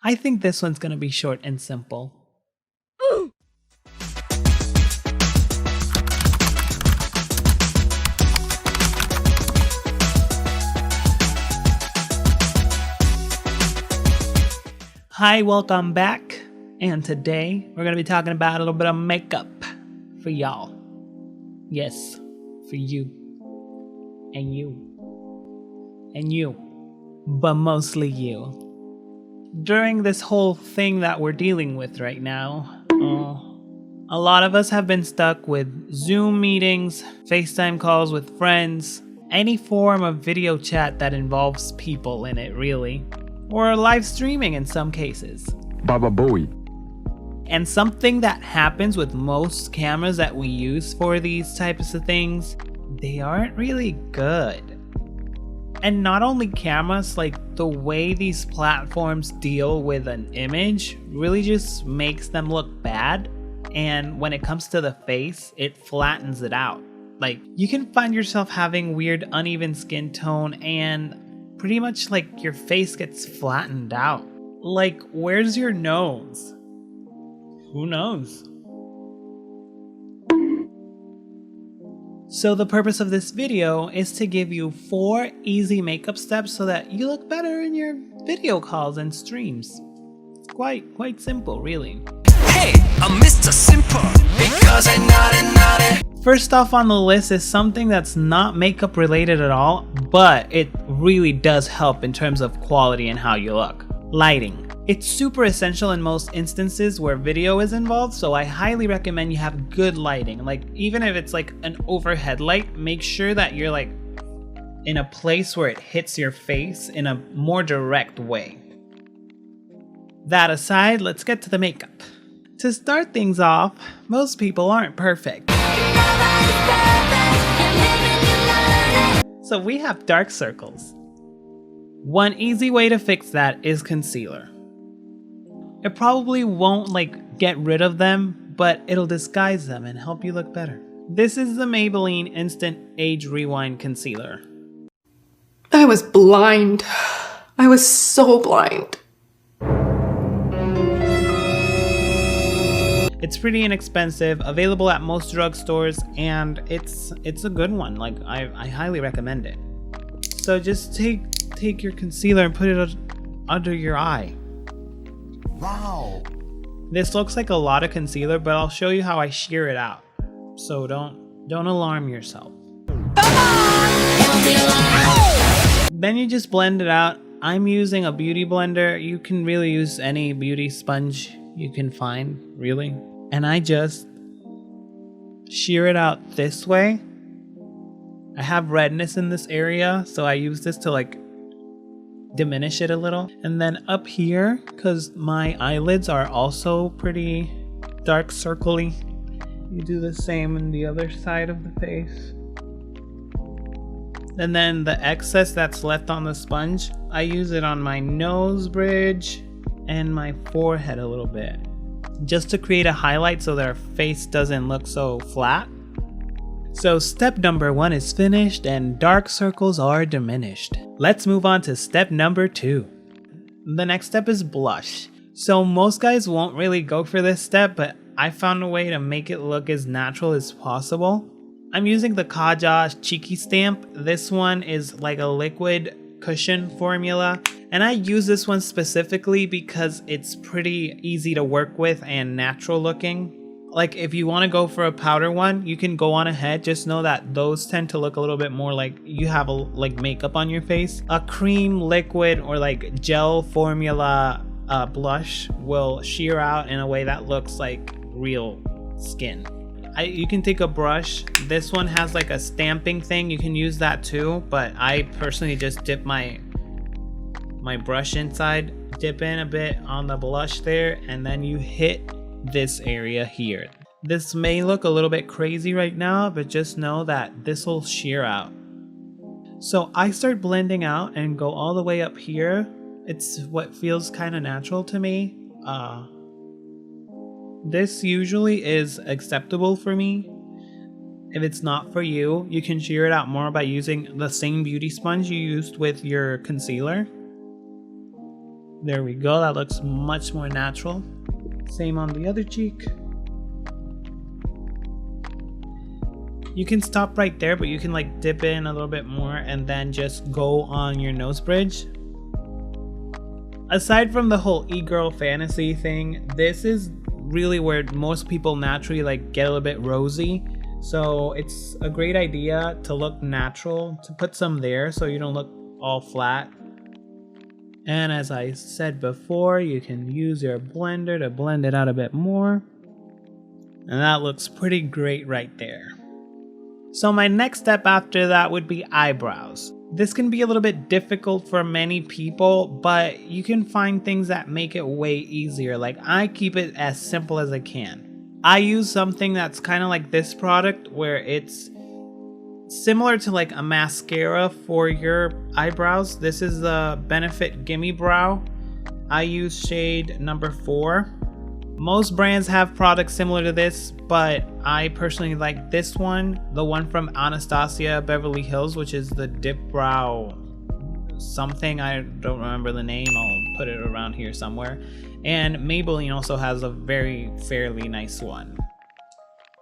I think this one's gonna be short and simple. Hi, welcome back. And today we're gonna be talking about a little bit of makeup for y'all. Yes, for you. And you. And you. But mostly you. During this whole thing that we're dealing with right now, a lot of us have been stuck with Zoom meetings, FaceTime calls with friends, any form of video chat that involves people in it really, or live streaming in some cases. Baba Booey. And something that happens with most cameras that we use for these types of things, they aren't really good. And not only cameras, like the way these platforms deal with an image really just makes them look bad. And when it comes to the face, it flattens it out. Like you can find yourself having weird uneven skin tone and pretty much like your face gets flattened out. Like, where's your nose? Who knows? So the purpose of this video is to give you 4 easy makeup steps so that you look better in your video calls and streams. It's quite simple, really. Hey, I'm Mr. Simple because I naughty. First off on the list is something that's not makeup related at all, but it really does help in terms of quality and how you look. Lighting. It's super essential in most instances where video is involved, so I highly recommend you have good lighting. Like even if it's like an overhead light, make sure that you're like in a place where it hits your face in a more direct way. That aside, let's get to the makeup. To start things off, most people aren't perfect. So we have dark circles. One easy way to fix that is concealer. It probably won't like get rid of them, but it'll disguise them and help you look better. This is the Maybelline Instant Age Rewind Concealer. I was blind. I was so blind. It's pretty inexpensive, available at most drugstores, and it's a good one. Like I highly recommend it. So just take your concealer and put it under your eye. Wow. This looks like a lot of concealer, but I'll show you how I sheer it out. So don't alarm yourself. Then you just blend it out. I'm using a beauty blender. You can really use any beauty sponge you can find, really. And I just sheer it out this way. I have redness in this area, so I use this to like diminish it a little. And then up here, because my eyelids are also pretty dark circly, you do the same on the other side of the face. And then the excess that's left on the sponge, I use it on my nose bridge and my forehead a little bit, just to create a highlight so that our face doesn't look so flat. So step number 1 is finished and dark circles are diminished. Let's move on to step number 2. The next step is blush. So most guys won't really go for this step, but I found a way to make it look as natural as possible. I'm using the Kaja Cheeky Stamp. This one is like a liquid cushion formula, and I use this one specifically because it's pretty easy to work with and natural looking. Like if you want to go for a powder one, you can go on ahead. Just know that those tend to look a little bit more like you have like makeup on your face. A cream, liquid, or like gel formula blush will sheer out in a way that looks like real skin. You can take a brush. This one has like a stamping thing. You can use that too, but I personally just dip my brush inside, dip in a bit on the blush there, and then you hit this area here. This may look a little bit crazy right now, but just know that this will sheer out. So I start blending out and go all the way up here. It's what feels kind of natural to me. This usually is acceptable for me. If it's not for you, you can sheer it out more by using the same beauty sponge you used with your concealer. There we go, that looks much more natural. Same on the other cheek. You can stop right there, but you can like dip in a little bit more and then just go on your nose bridge. Aside from the whole e-girl fantasy thing, this is really where most people naturally like get a little bit rosy. So it's a great idea to look natural, to put some there so you don't look all flat. And as I said before, you can use your blender to blend it out a bit more. And that looks pretty great right there. So my next step after that would be eyebrows. This can be a little bit difficult for many people, but you can find things that make it way easier. Like I keep it as simple as I can. I use something that's kind of like this product where it's similar to like a mascara for your eyebrows. This is the Benefit Gimme Brow. I use shade number 4. Most brands have products similar to this, but I personally like this one, the one from Anastasia Beverly Hills, which is the Dip Brow something. I don't remember the name. I'll put it around here somewhere. And Maybelline also has a very fairly nice one.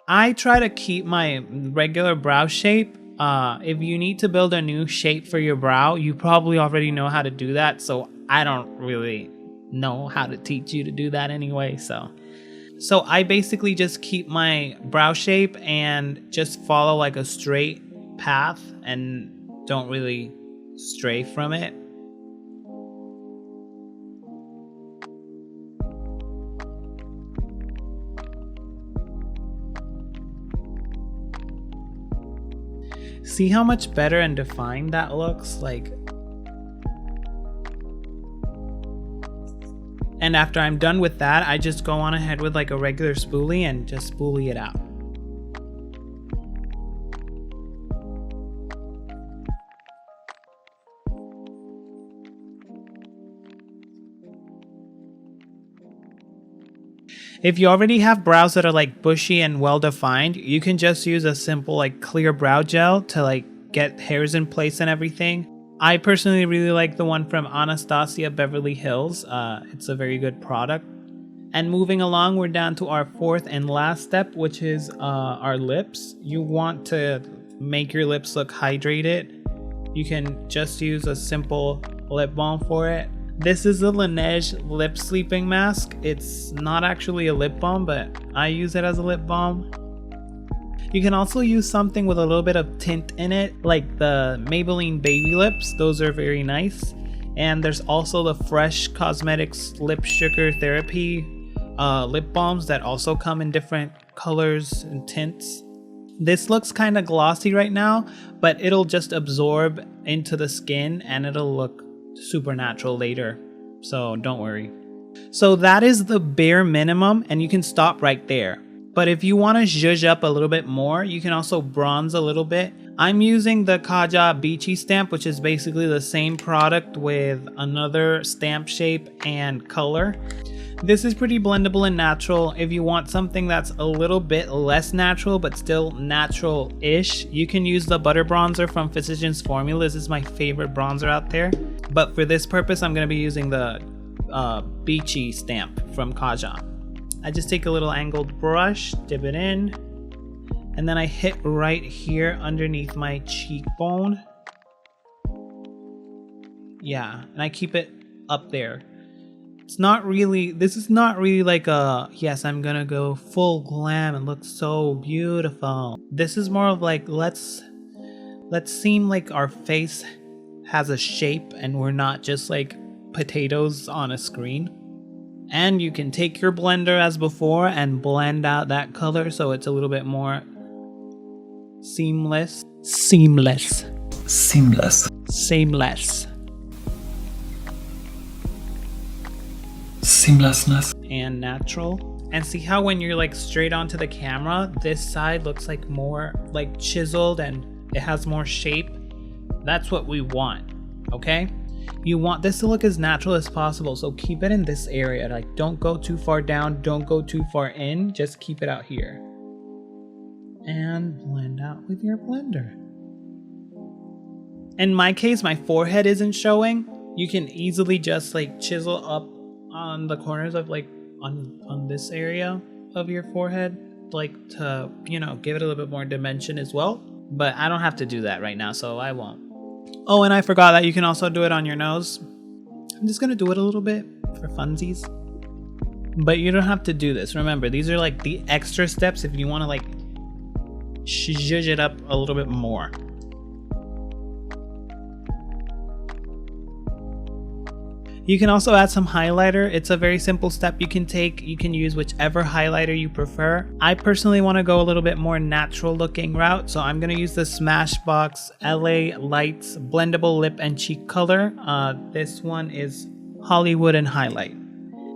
I try to keep my regular brow shape. If you need to build a new shape for your brow, you probably already know how to do that. So I don't really know how to teach you to do that anyway. So I basically just keep my brow shape and just follow like a straight path and don't really stray from it. See how much better and defined that looks? Like, and after I'm done with that, I just go on ahead with like a regular spoolie and just spoolie it out. If you already have brows that are like bushy and well defined, you can just use a simple like clear brow gel to like get hairs in place and everything. I personally really like the one from Anastasia Beverly Hills. It's a very good product. And moving along, we're down to our fourth and last step, which is our lips. You want to make your lips look hydrated. You can just use a simple lip balm for it. This is the Laneige lip sleeping mask. It's not actually a lip balm, but I use it as a lip balm. You can also use something with a little bit of tint in it, like the Maybelline Baby Lips. Those are very nice. And there's also the Fresh Cosmetics Lip Sugar Therapy lip balms that also come in different colors and tints. This looks kind of glossy right now, but it'll just absorb into the skin and it'll look super natural later, so don't worry. So that is the bare minimum, and you can stop right there. But if you want to zhuzh up a little bit more, you can also bronze a little bit. I'm using the Kaja Beachy stamp, which is basically the same product with another stamp shape and color. This is pretty blendable and natural. If you want something that's a little bit less natural but still natural-ish, you can use the butter bronzer from Physicians Formula. This is my favorite bronzer out there. But for this purpose, I'm going to be using the Beachy stamp from Kaja. I just take a little angled brush, dip it in, and then I hit right here underneath my cheekbone. Yeah, and I keep it up there. This is not really like a, yes, I'm gonna go full glam and look so beautiful. This is more of like, let's seem like our face has a shape and we're not just like potatoes on a screen. And you can take your blender as before and blend out that color so it's a little bit more seamless. Seamlessness. And natural. And see how when you're like straight onto the camera, this side looks like more like chiseled and it has more shape. That's what we want, okay? You want this to look as natural as possible, so keep it in this area. Like, don't go too far down, don't go too far in, just keep it out here. And blend out with your blender. In my case, my forehead isn't showing, you can easily just like chisel up on the corners of like on this area of your forehead, like to, you know, give it a little bit more dimension as well. But I don't have to do that right now, so I won't. Oh, and I forgot that you can also do it on your nose. I'm just gonna do it a little bit for funsies. But you don't have to do this. Remember, these are like the extra steps if you want to like zhuzh it up a little bit more. You can also add some highlighter. It's a very simple step you can take. You can use whichever highlighter you prefer. I personally want to go a little bit more natural looking route, so I'm going to use the Smashbox L.A.Lights Blendable Lip and Cheek Color. This one is Hollywood and Highlight.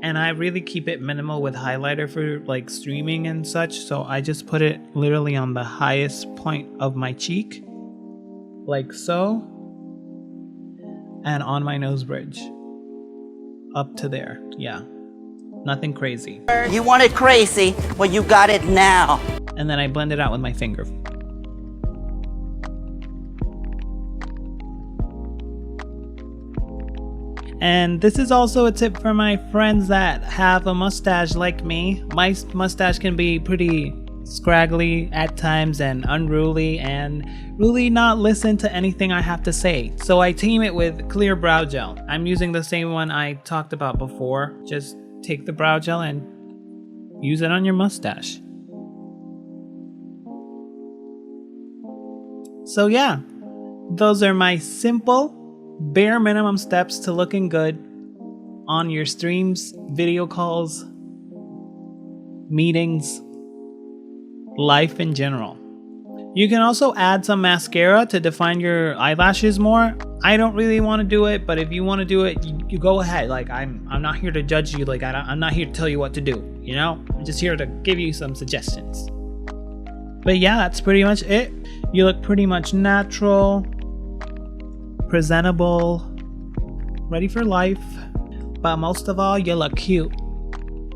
And I really keep it minimal with highlighter for like streaming and such, so I just put it literally on the highest point of my cheek, like so, and on my nose bridge. Up to there, yeah. Nothing crazy. You want it crazy? Well, you got it now. And then I blend it out with my finger. And this is also a tip for my friends that have a mustache like me. My mustache can be pretty scraggly at times and unruly and really not listen to anything I have to say. So I team it with clear brow gel. I'm using the same one I talked about before. Just take the brow gel and use it on your mustache. So yeah, those are my simple, bare minimum steps to looking good on your streams, video calls, meetings, life in general. You can also add some mascara to define your eyelashes more. I don't really want to do it, but if you want to do it, you go ahead. Like I'm not here to judge you. Like I'm not here to tell you what to do. You know, I'm just here to give you some suggestions. But yeah, that's pretty much it. You look pretty much natural, presentable, ready for life, but most of all, you look cute.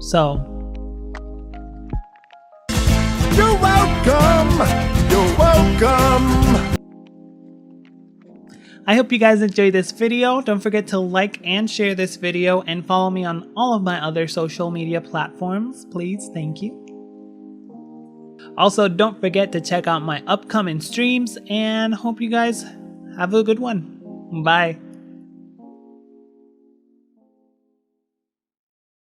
So you're welcome. You're welcome. I hope you guys enjoyed this video. Don't forget to like and share this video and follow me on all of my other social media platforms, please. Thank you. Also, don't forget to check out my upcoming streams and hope you guys have a good one. Bye.